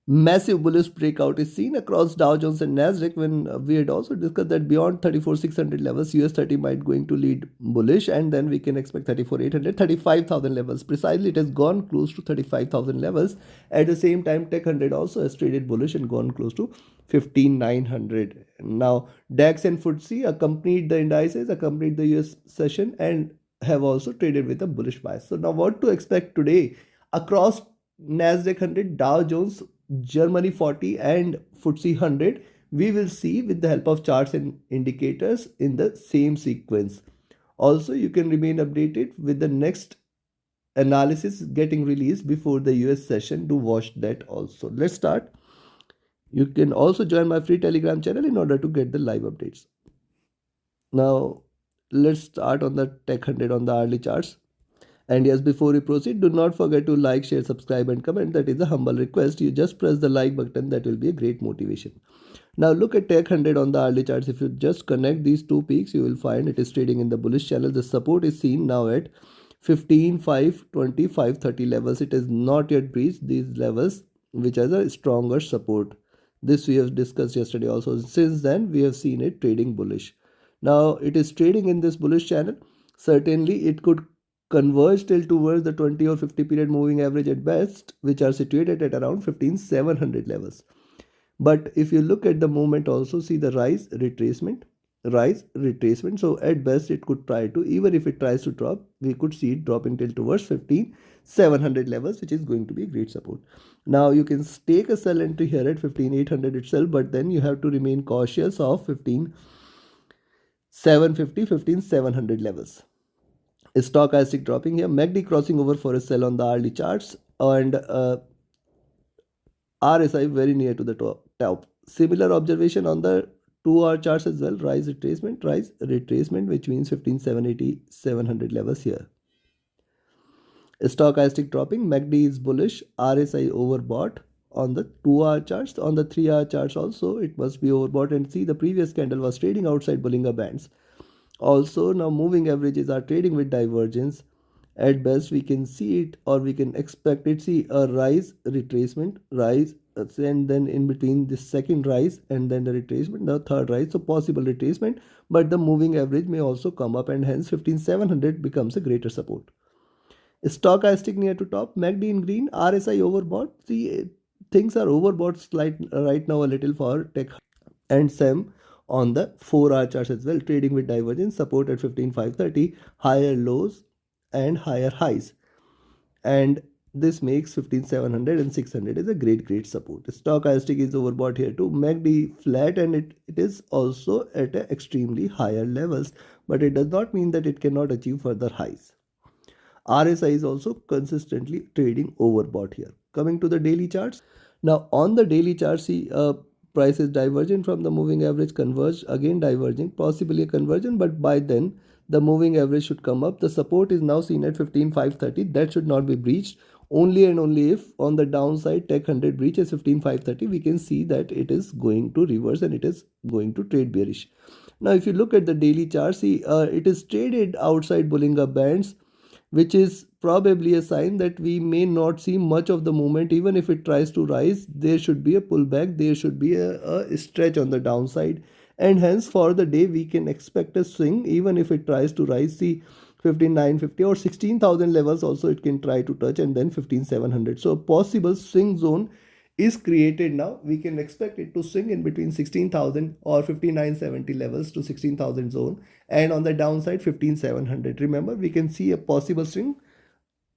Massive bullish breakout is seen across Dow Jones and Nasdaq when we had also discussed that beyond 34,600 levels, US30 might going to lead bullish, and then we can expect 34,800, 35,000 levels. Precisely, it has gone close to 35,000 levels. At the same time, Tech 100 also has traded bullish and gone close to 15,900. Now, DAX and FTSE accompanied the indices, accompanied the US session, and have also traded with a bullish bias. So now what to expect today across Nasdaq 100, Dow Jones, Germany40 and FTSE100, we will see with the help of charts and indicators in the same sequence. Also, you can remain updated with the next analysis getting released before the US session to watch that also. Let's start. You can also join my free Telegram channel in order to get the live updates. Now, let's start on the Tech 100 on the hourly charts. And yes, before we proceed, do not forget to like, share, subscribe and comment. That is a humble request. You just press the like button. That will be a great motivation. Now look at Tech 100 on the hourly charts. If you just connect these two peaks, you will find it is trading in the bullish channel. The support is seen now at 15, 5, 20, 5, 30 levels. It has not yet breached these levels, which has a stronger support. This we have discussed yesterday also. Since then, we have seen it trading bullish. Now it is trading in this bullish channel. Certainly, it could converge till towards the 20 or 50 period moving average at best, which are situated at around 15,700 levels. But if you look at the movement also, see the rise, retracement. So at best it could try to, even if it tries to drop, we could see it dropping till towards 15,700 levels, which is going to be a great support. Now you can take a sell entry here at 15,800 itself, but then you have to remain cautious of 15,750, 15,700 levels. Stochastic dropping here, MACD crossing over for a sell on the hourly charts, and RSI very near to the top. Similar observation on the 2-hour charts as well. Rise, retracement, which means 15,780, 700 levels here. Stochastic dropping, MACD is bullish, RSI overbought on the 2-hour charts. On the 3-hour charts also, it must be overbought, and see the previous candle was trading outside Bollinger Bands. Also, now moving averages are trading with divergence. At best, we can see it, or we can expect it. See a rise, retracement, rise, and then in between the second rise and then the retracement, the third rise. So possible retracement, but the moving average may also come up, and hence 15,700 becomes a greater support. Stochastic near to top, MACD in green, RSI overbought. See, things are overbought right now a little for Tech and SEM on the 4-hour charts as well, trading with divergence, support at 15,530, higher lows and higher highs, and this makes 15,700 and 600 is a great support. Stochastic is overbought here too. MACD flat, and it is also at extremely higher levels, but it does not mean that it cannot achieve further highs. RSI is also consistently trading overbought here. Coming to the daily charts. Now on the daily chart, see price is divergent from the moving average, converged, again diverging, possibly a conversion, but by then the moving average should come up. The support is now seen at 15,530. That should not be breached. Only and only if on the downside Tech 100 breaches 15,530, we can see that it is going to reverse and it is going to trade bearish. Now if you look at the daily chart, see it is traded outside Bollinger Bands, which is probably a sign that we may not see much of the movement. Even if it tries to rise, there should be a pullback, there should be a stretch on the downside, and hence for the day we can expect a swing. Even if it tries to rise, see 15,950 or 16,000 levels also it can try to touch, and then 15,700. So a possible swing zone is created now. We can expect it to swing in between 16,000 or 5970 levels to 16,000 zone, and on the downside 15,700. Remember, we can see a possible swing,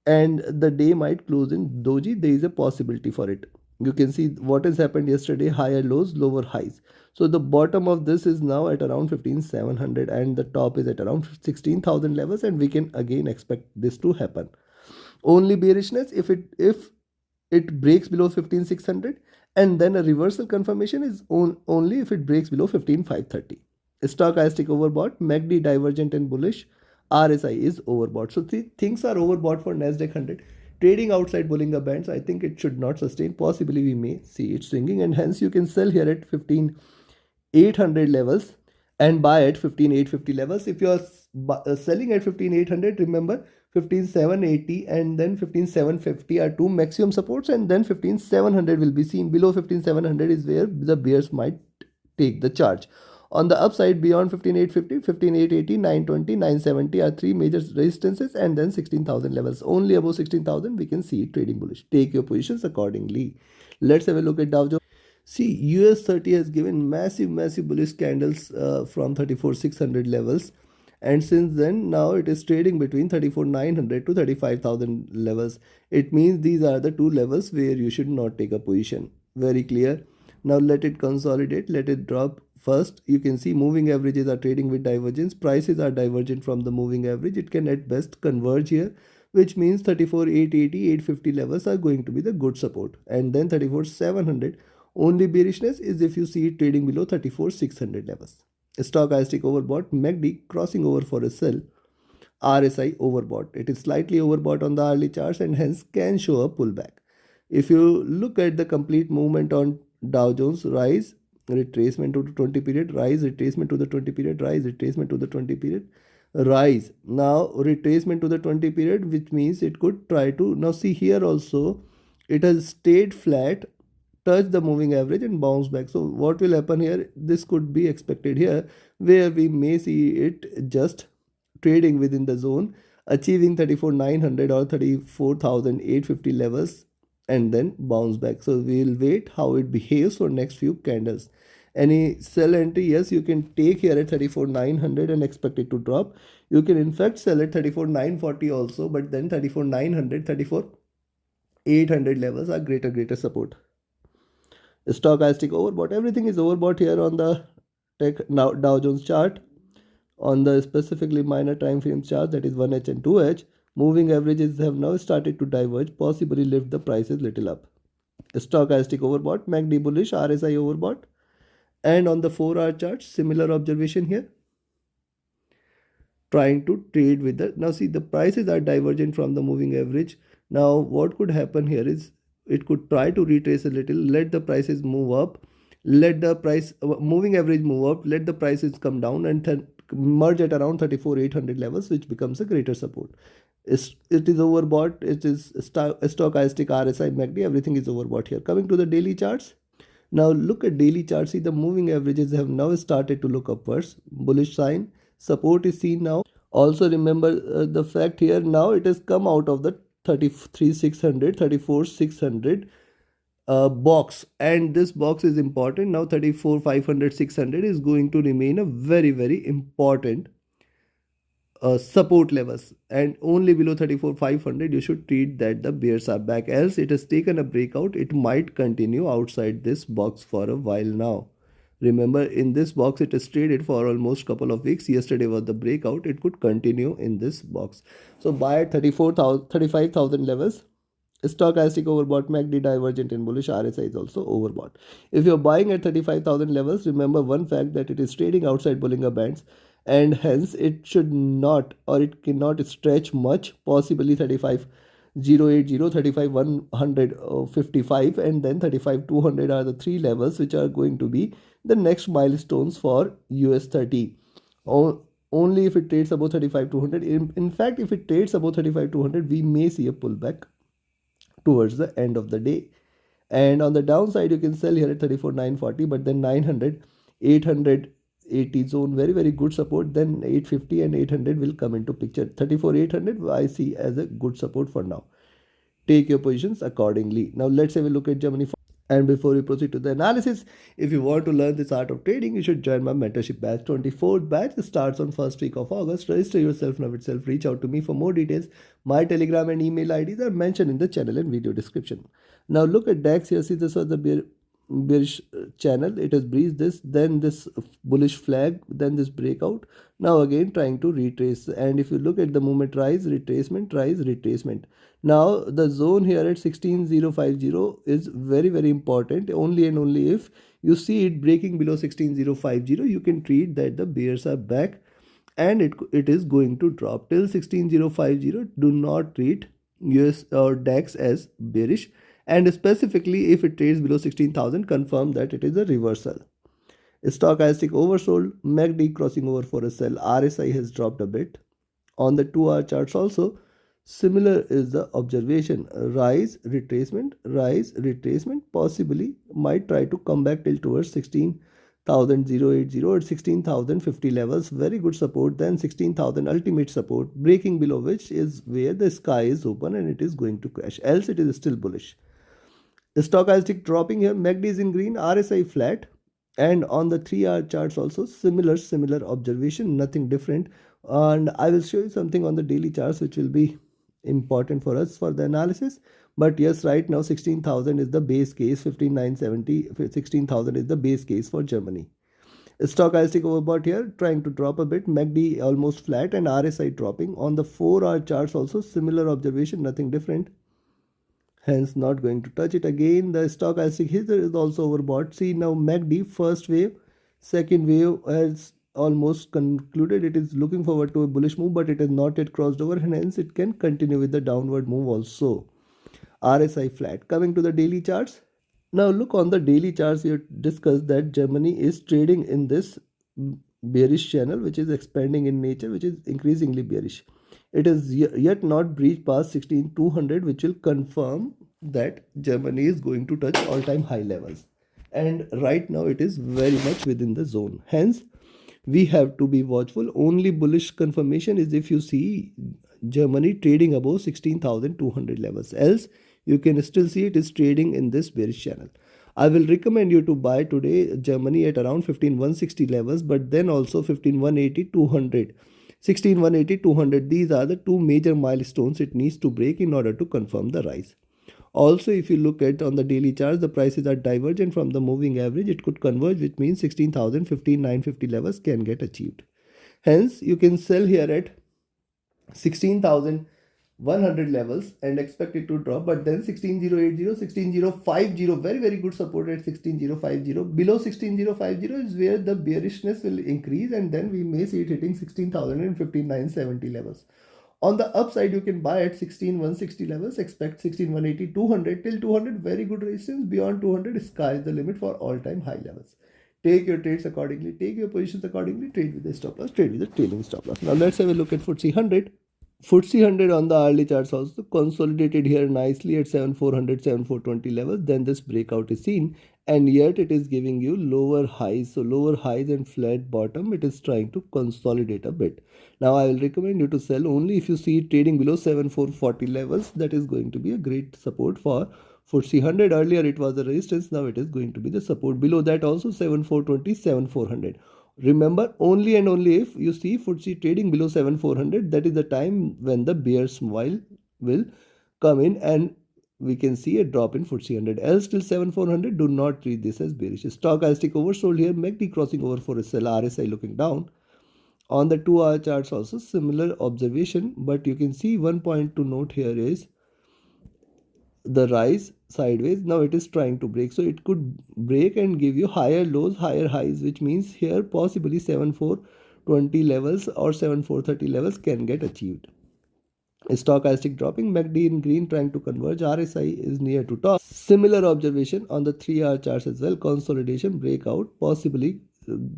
and the day might close in doji. There is a possibility for it. You can see what has happened yesterday: higher lows, lower highs. So the bottom of this is now at around 15,700, and the top is at around 16,000 levels, and we can again expect this to happen. Only bearishness if it breaks below 15,600, and then a reversal confirmation is only if it breaks below 15,530. Stochastic overbought, MACD divergent and bullish, RSI is overbought. So things are overbought for Nasdaq 100. Trading outside Bollinger Bands, I think it should not sustain. Possibly we may see it swinging, and hence you can sell here at 15,800 levels and buy at 15,850 levels. If you are selling at 15,800, remember 15780 and then 15750 are two maximum supports, and then 15700 will be seen. Below 15700 is where the bears might take the charge. On the upside, beyond 15850, 15880, 920, 970 are three major resistances, and then 16,000 levels. Only above 16,000 we can see it trading bullish. Take your positions accordingly. Let's have a look at Dow Jones. See, US30 has given massive bullish candles from 34,600 levels, and since then now it is trading between 34,900 to 35,000 levels. It means these are the two levels where you should not take a position. Very clear. Now let it consolidate, let it drop. First, you can see moving averages are trading with divergence. Prices are divergent from the moving average. It can at best converge here, which means 34,880, 850 levels are going to be the good support. And then 34,700. Only bearishness is if you see it trading below 34,600 levels. Stochastic overbought, MACD crossing over for a sell. RSI overbought. It is slightly overbought on the hourly charts and hence can show a pullback. If you look at the complete movement on Dow Jones, rise, retracement to the 20 period, rise, retracement to the 20 period, rise, retracement to the 20 period, rise. Now retracement to the 20 period, which means it could try to, now see here also it has stayed flat, touch the moving average and bounce back. So what will happen here? This could be expected here, where we may see it just trading within the zone, achieving 34,900 or 34,850 levels and then bounce back. So we'll wait how it behaves for next few candles. Any sell entry, yes, you can take here at 34,900 and expect it to drop. You can in fact sell at 34,940 also, but then 34,900, 34,800 levels are greater support. Stochastic overbought. Everything is overbought here on the Dow Jones chart. On the specifically minor time frame chart, that is 1H and 2H, moving averages have now started to diverge, possibly lift the prices little up. Stochastic overbought, MACD bullish, RSI overbought. And on the 4-hour chart, similar observation here. Trying to trade with the, now see the prices are divergent from the moving average. Now what could happen here is it could try to retrace a little, let the prices move up, let the price moving average move up, let the prices come down and merge at around 34,800 levels, which becomes a greater support. It is overbought. It is stochastic, RSI, MACD, everything is overbought here. Coming to the daily charts. Now look at daily charts. See the moving averages have now started to look upwards. Bullish sign. Support is seen now. Also remember the fact here, now it has come out of the 33,600, 34,600 box, and this box is important. Now 34,500, 600 is going to remain a very important support levels, and only below 34,500 you should treat that the bears are back, else it has taken a breakout. It might continue outside this box for a while now. Remember, in this box it is traded for almost couple of weeks. Yesterday was the breakout. It could continue in this box. So buy at 35,000 levels. Stochastic overbought, MACD divergent and bullish, RSI is also overbought. If you're buying at 35,000 levels, remember one fact, that it is trading outside Bollinger Bands, and hence it should not, or it cannot stretch much, possibly 35,080, 35,155 and then 35,200 are the three levels which are going to be the next milestones for US30. Only if it trades above 35,200. In fact, if it trades above 35,200, we may see a pullback towards the end of the day. And on the downside, you can sell here at 34,940, but then 900, 880 zone, very good support. Then 850 and 800 will come into picture. 34,800 I see as a good support for now. Take your positions accordingly. Now let's have a look at Germany. And before we proceed to the analysis, if you want to learn this art of trading, you should join my mentorship batch. 24th batch starts on first week of August. Register yourself now itself. Reach out to me for more details. My Telegram and email IDs are mentioned in the channel and video description. Now look at DAX here. See, this was the bearish channel. It has breached this, then this bullish flag, then this breakout. Now again trying to retrace. And if you look at the movement, rise, retracement, rise, retracement. Now the zone here at 16,050 is very important. Only and only if you see it breaking below 16,050, you can treat that the bears are back and it is going to drop. Till 16,050, do not treat US or DAX as bearish. And specifically if it trades below 16,000, confirm that it is a reversal. Stochastic oversold, MACD crossing over for a sell. RSI has dropped a bit. On the 2-hour charts also, Similar is the observation. Rise, retracement, possibly might try to come back till towards 16,080 or 16,050 levels. Very good support. Then 16,000 ultimate support, breaking below which is where the sky is open and it is going to crash. Else it is still bullish. Stochastic dropping here, MACD is in green, RSI flat, and on the 3-hour charts also similar observation, nothing different. And I will show you something on the daily charts which will be important for us for the analysis. But yes, right now 16,000 is the base case, 15,970, 16,000 is the base case for Germany. Stochastic overbought here, trying to drop a bit, MACD almost flat and RSI dropping. On the 4-hour charts also similar observation, nothing different, hence not going to touch it again. The stochastic here is also overbought. See now MACD first wave, second wave has almost concluded. It is looking forward to a bullish move, but it has not yet crossed over, and hence it can continue with the downward move also. RSI flat. Coming to the daily charts. Now look on the daily charts, we discussed that Germany is trading in this bearish channel which is expanding in nature, which is increasingly bearish. It is yet not breached past 16,200, which will confirm that Germany is going to touch all-time high levels. And right now it is very much within the zone. Hence, we have to be watchful. Only bullish confirmation is if you see Germany trading above 16,200 levels. Else, you can still see it is trading in this bearish channel. I will recommend you to buy today Germany at around 15,160 levels, but then also 15,180, 200. 16,180, 200. These are the two major milestones it needs to break in order to confirm the rise. Also, if you look at on the daily charts, the prices are divergent from the moving average. It could converge, which means 16,000, 15,950 levels can get achieved. Hence, you can sell here at 16,100 levels and expect it to drop, but then 16,080, 16,050, very good support at 16,050. Below 16,050 is where the bearishness will increase, and then we may see it hitting 16,000 and 15,970 levels. On the upside, you can buy at 16,160 levels, expect 16,180, 200 till 200, very good resistance. Beyond 200, sky is the limit for all-time high levels. Take your trades accordingly, take your positions accordingly, trade with the stop loss, trade with the trailing stop loss. Now let's have a look at FTSE 100. FTSE 100 on the hourly charts also consolidated here nicely at 7,400, 7,420 levels. Then this breakout is seen, and yet it is giving you lower highs. So lower highs and flat bottom, it is trying to consolidate a bit. Now I will recommend you to sell only if you see it trading below 7,440 levels. That is going to be a great support for FTSE 100. Earlier it was a resistance, now it is going to be the support. Below that also 7,420, 7,400. Remember, only and only if you see FTSE trading below 7,400, that is the time when the bear smile will come in and we can see a drop in FTSE 100. Else till 7,400, do not treat this as bearish. Stochastic oversold here, MACD crossing over for a sell, RSI looking down. On the 2-hour charts also similar observation, but you can see one point to note here is the rise sideways. Now it is trying to break, so it could break and give you higher lows, higher highs, which means here possibly 7,420 levels or 7,430 levels can get achieved. Stochastic dropping, MACD in green trying to converge, RSI is near to top. Similar observation on the 3-hour charts as well, consolidation, breakout, possibly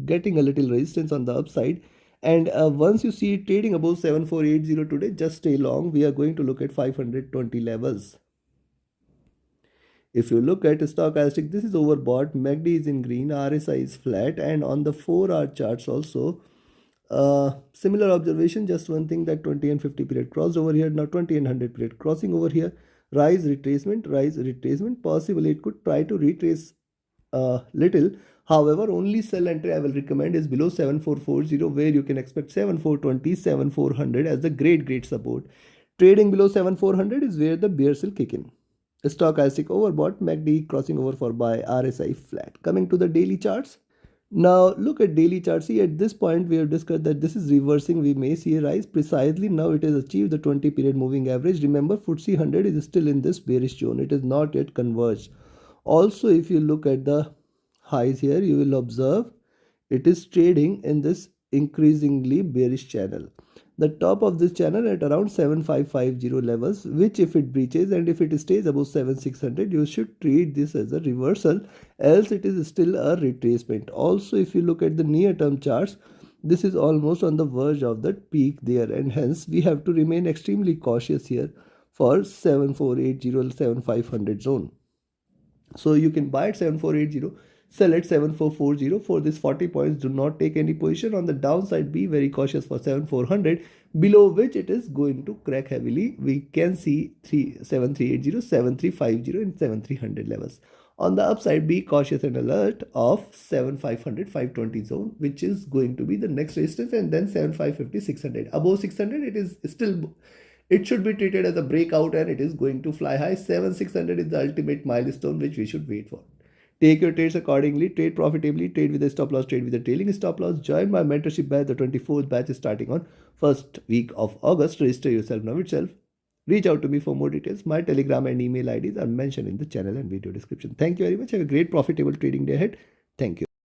getting a little resistance on the upside. And once you see it trading above 7,480 today, just stay long. We are going to look at 520 levels. If you look at stochastic, this is overbought, MACD is in green, RSI is flat, and on the 4-hour charts also similar observation. Just one thing, that 20 and 50 period crossed over here. Now 20 and 100 period crossing over here. Rise retracement, possibly it could try to retrace little. However, only sell entry I will recommend is below 7,440, where you can expect 7,420, 7,400 as the great support. Trading below 7,400 is where the bears will kick in. Stochastic overbought, MACD crossing over for buy, RSI flat. Coming to the daily charts. Now look at daily charts. See, at this point we have discussed that this is reversing. We may see a rise. Precisely now it has achieved the 20 period moving average. Remember, FTSE 100 is still in this bearish zone. It is not yet converged. Also, if you look at the highs here, you will observe it is trading in this increasingly bearish channel. The top of this channel at around 7,550 levels, which if it breaches and if it stays above 7,600, you should treat this as a reversal, else it is still a retracement. Also, if you look at the near term charts, This is almost on the verge of the peak there, and hence we have to remain extremely cautious here for 7480 7500 zone. So you can buy at 7480, sell at 7440 for this 40 points. Do not take any position on the downside. Be very cautious for 7400, below which it is going to crack heavily. We can see 7380, 7350 and 7300 levels. On the upside, be cautious and alert of 7500 520 zone, which is going to be the next resistance, and then 7550 600. Above 600, it is still, it should be treated as a breakout and it is going to fly high. 7600 is the ultimate milestone which we should wait for. Take your trades accordingly, trade profitably, trade with a stop loss, trade with a trailing stop loss. Join my mentorship batch. The 24th batch is starting on first week of August. Register yourself now itself. Reach out to me for more details. My Telegram and email IDs are mentioned in the channel and video description. Thank you very much. Have a great profitable trading day ahead. Thank you.